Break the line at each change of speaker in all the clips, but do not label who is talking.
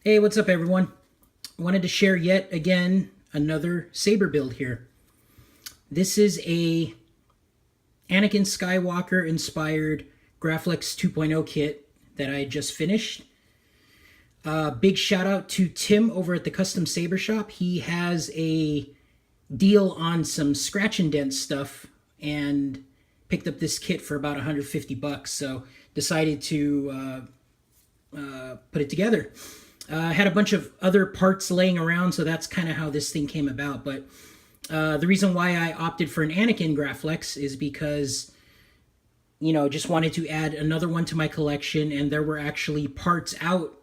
Hey, what's up everyone? I wanted to share yet again another saber build here. This is a Anakin Skywalker Inspired Graflex 2.0 kit that I just finished. Big shout out to Tim over at the Custom Saber Shop. He has a deal on some scratch and dent stuff and picked up this kit for about 150 bucks. So decided to put it together. I had a bunch of other parts laying around, so that's kind of how this thing came about. But the reason why I opted for an Anakin Graflex is because, just wanted to add another one to my collection, and there were actually parts out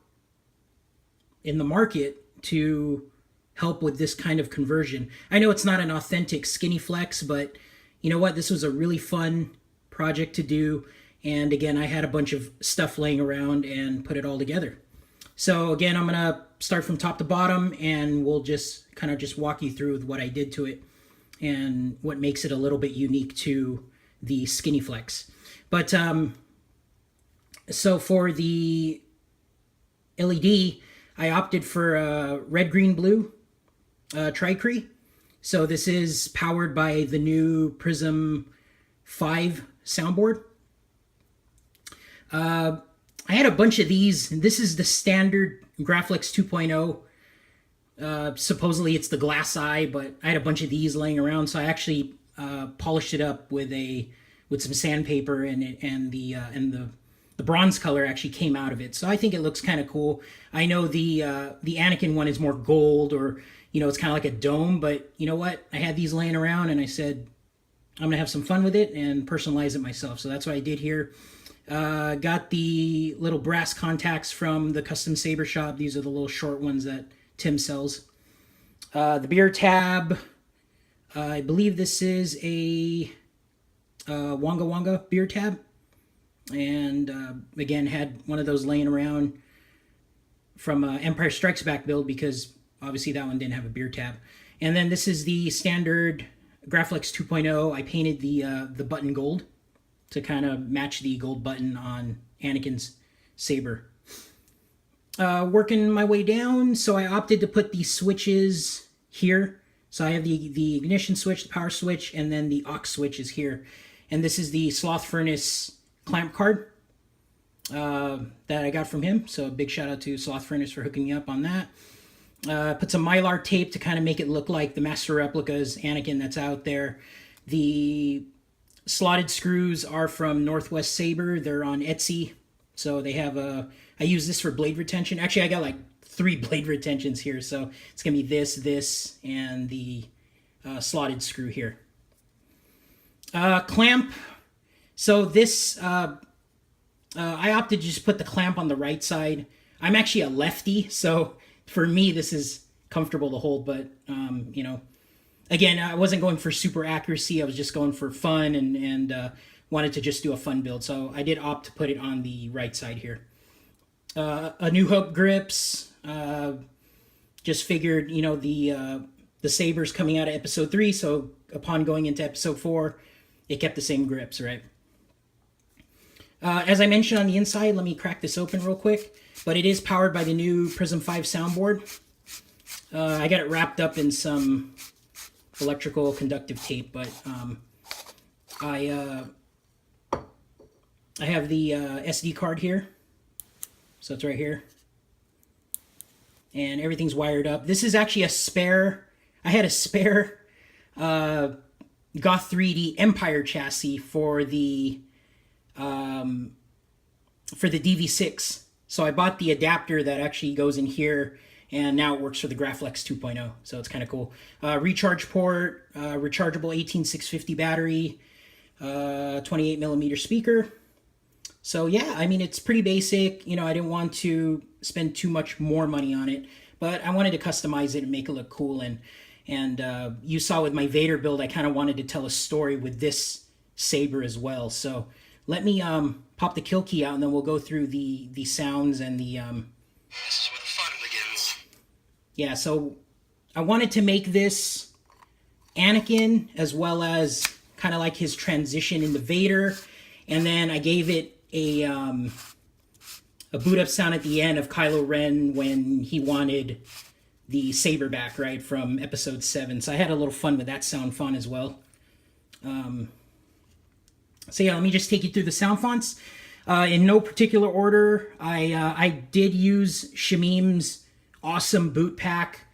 in the market to help with this kind of conversion. I know it's not an authentic skinny flex, but you know what? This was a really fun project to do. And again, I had a bunch of stuff laying around and put it all together. So again, I'm going to start from top to bottom, and we'll just kind of just walk you through what I did to it and what makes it a little bit unique to the skinny flex. But so for the LED, I opted for red, green, blue Cree. So this is powered by the new Prizm 5 soundboard. I had a bunch of these. This is the standard Graflex 2.0. Supposedly it's the glass eye, but I had a bunch of these laying around, so I actually polished it up with some sandpaper, and the bronze color actually came out of it. So I think it looks kind of cool. I know the Anakin one is more gold, or it's kind of like a dome, but you know what? I had these laying around, and I said I'm gonna have some fun with it and personalize it myself. So that's what I did here. Got the little brass contacts from the Custom Saber Shop. These are the little short ones that Tim sells. The beer tab. I believe this is a Wonga Wonga beer tab. And again, had one of those laying around from Empire Strikes Back build, because obviously that one didn't have a beer tab. And then this is the standard Graflex 2.0. I painted the button gold to kind of match the gold button on Anakin's saber. Working my way down, so I opted to put the switches here. So I have the ignition switch, the power switch, and then the aux switch is here. And this is the Sloth Furnace clamp card that I got from him. So a big shout out to Sloth Furnace for hooking me up on that. Put some Mylar tape to kind of make it look like the Master Replicas Anakin that's out there. The slotted screws are from Northwest Saber. They're on Etsy. So they have I use this for blade retention. Actually, I got like 3 blade retentions here. So it's going to be this, and the slotted screw here. Clamp. So this, I opted to just put the clamp on the right side. I'm actually a lefty, so for me this is comfortable to hold, but again, I wasn't going for super accuracy. I was just going for fun and wanted to just do a fun build. So I did opt to put it on the right side here. A New Hope grips. Just figured, the sabers coming out of episode 3. So upon going into episode 4, it kept the same grips, right? As I mentioned on the inside, let me crack this open real quick. But it is powered by the new Prizm 5 soundboard. I got it wrapped up in some electrical conductive tape, but I have the SD card here, so it's right here, and everything's wired up. This is actually a spare. I had a spare Goth 3D Empire chassis for the DV6, so I bought the adapter that actually goes in here. And now it works for the Graflex 2.0, so it's kind of cool. Recharge port, rechargeable 18650 battery, 28mm speaker. So yeah, I mean, it's pretty basic. I didn't want to spend too much more money on it, but I wanted to customize it and make it look cool. And you saw with my Vader build, I kind of wanted to tell a story with this saber as well. So let me pop the kill key out, and then we'll go through the sounds and the...
This is where the fun begins.
Yeah, so I wanted to make this Anakin as well as kind of like his transition into Vader, and then I gave it a a boot up sound at the end of Kylo Ren when he wanted the saber back, right, from episode 7. So I had a little fun with that sound font as well. So yeah, let me just take you through the sound fonts. In no particular order, I did use Shamim's awesome boot pack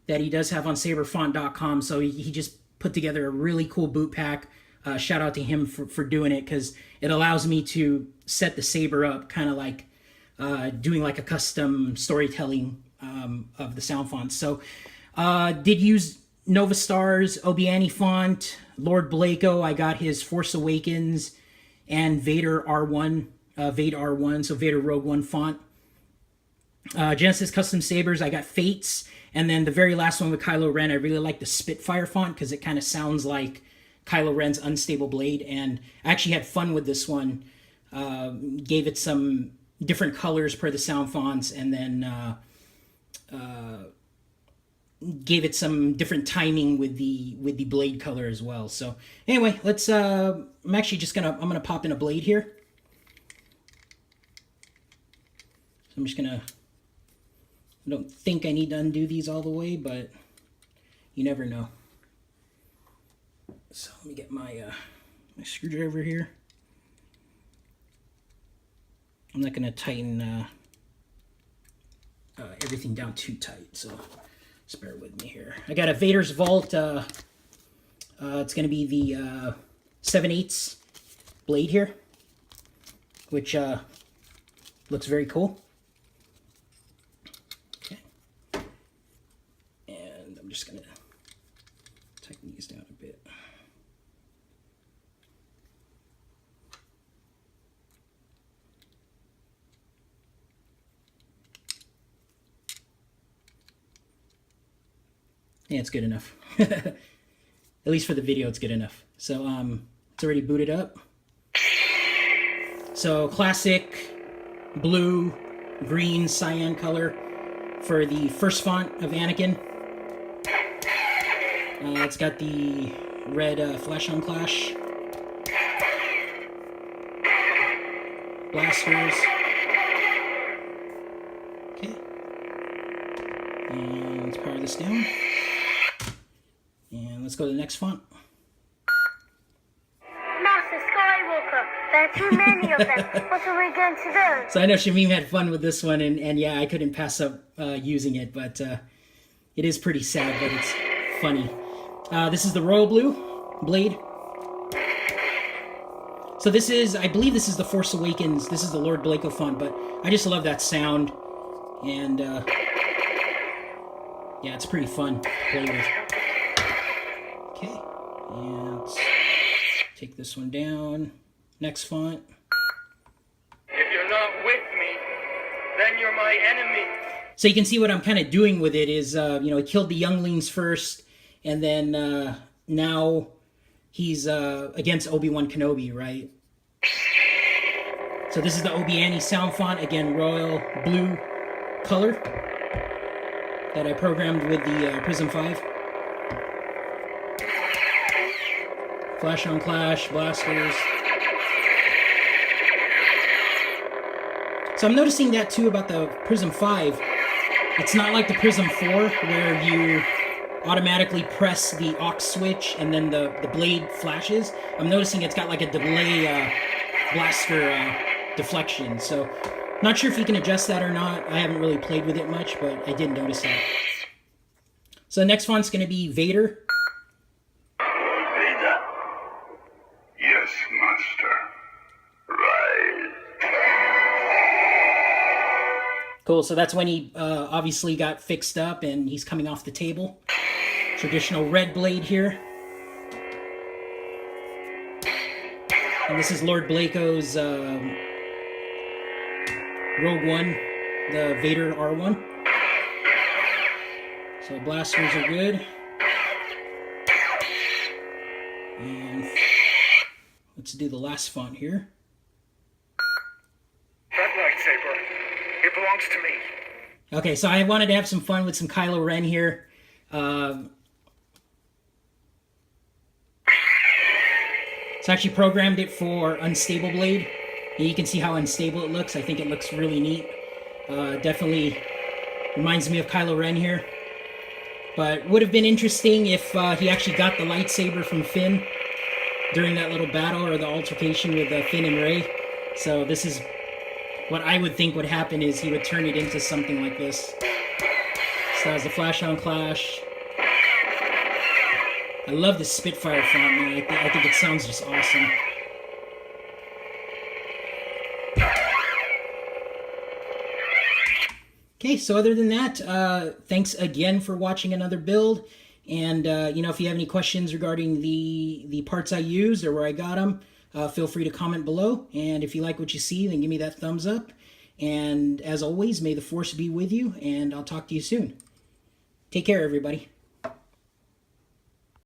that he does have on saberfont.com. So he just put together a really cool boot pack. Shout out to him for doing it, because it allows me to set the saber up kind of like doing like a custom storytelling of the sound fonts. So did use Nova Star's Obiani font, Lord Blako. I got his Force Awakens and Vader R1, Vader R1, so Vader Rogue One font. Genesis Custom Sabers, I got Fates, and then the very last one with Kylo Ren, I really like the Spitfire font because it kind of sounds like Kylo Ren's unstable blade, and I actually had fun with this one. Gave it some different colors per the sound fonts, and then gave it some different timing with the blade color as well. So anyway, let's I'm gonna pop in a blade here. So I'm just gonna, I don't think I need to undo these all the way, but you never know. So let me get my my screwdriver here. I'm not gonna tighten everything down too tight, so just bear with me here. I got a Vader's Vault. It's gonna be the 7/8 blade here, which looks very cool. Okay, and I'm just gonna tighten these down a bit. Yeah, it's good enough. At least for the video, it's good enough. So it's already booted up. So classic blue, green, cyan color for the first font of Anakin. It's got the red Flash on Clash blasters. Okay. And let's power this down. And let's go to the next font.
Master Skywalker, there are too many of them. What are we going to do?
So I know Shamim had fun with this one, and yeah, I couldn't pass up using it, but it is pretty sad, but it's funny. This is the Royal Blue blade. So this is, I believe this is the Force Awakens. This is the Lord Blako font, but I just love that sound. And yeah, it's pretty fun to play with. Okay, and let's take this one down. Next font.
If you're not with me, then you're my enemy.
So you can see what I'm kind of doing with it is, you know, he killed the younglings first, and then now he's against Obi-Wan Kenobi, right? So this is the Obiani sound font, again, royal blue color that I programmed with the Prizm 5. Flash on Clash, blasters. So I'm noticing that too about the Prizm 5. It's not like the Prizm 4 where you automatically press the aux switch and then the blade flashes. I'm noticing it's got like a delay blaster deflection. So not sure if you can adjust that or not. I haven't really played with it much, but I did notice that. So the next font's going to be Vader.
Vader. Yes, Master. Right.
Cool, so that's when he obviously got fixed up and he's coming off the table. Traditional red blade here. And this is Lord Blako's Rogue One, the Vader R1. So blasters are good. And let's do the last font here.
That lightsaber, it belongs to me.
Okay, so I wanted to have some fun with some Kylo Ren here. So I actually programmed it for Unstable Blade. And you can see how unstable it looks. I think it looks really neat. Definitely reminds me of Kylo Ren here. But would have been interesting if he actually got the lightsaber from Finn during that little battle or the altercation with Finn and Rey. So this is what I would think would happen, is he would turn it into something like this. So that was the Flash on Clash. I love the Spitfire font, man. I think it sounds just awesome. Okay, so other than that, thanks again for watching another build. And, you know, if you have any questions regarding the parts I used or where I got them, feel free to comment below. And if you like what you see, then give me that thumbs up. And as always, may the Force be with you, and I'll talk to you soon. Take care, everybody.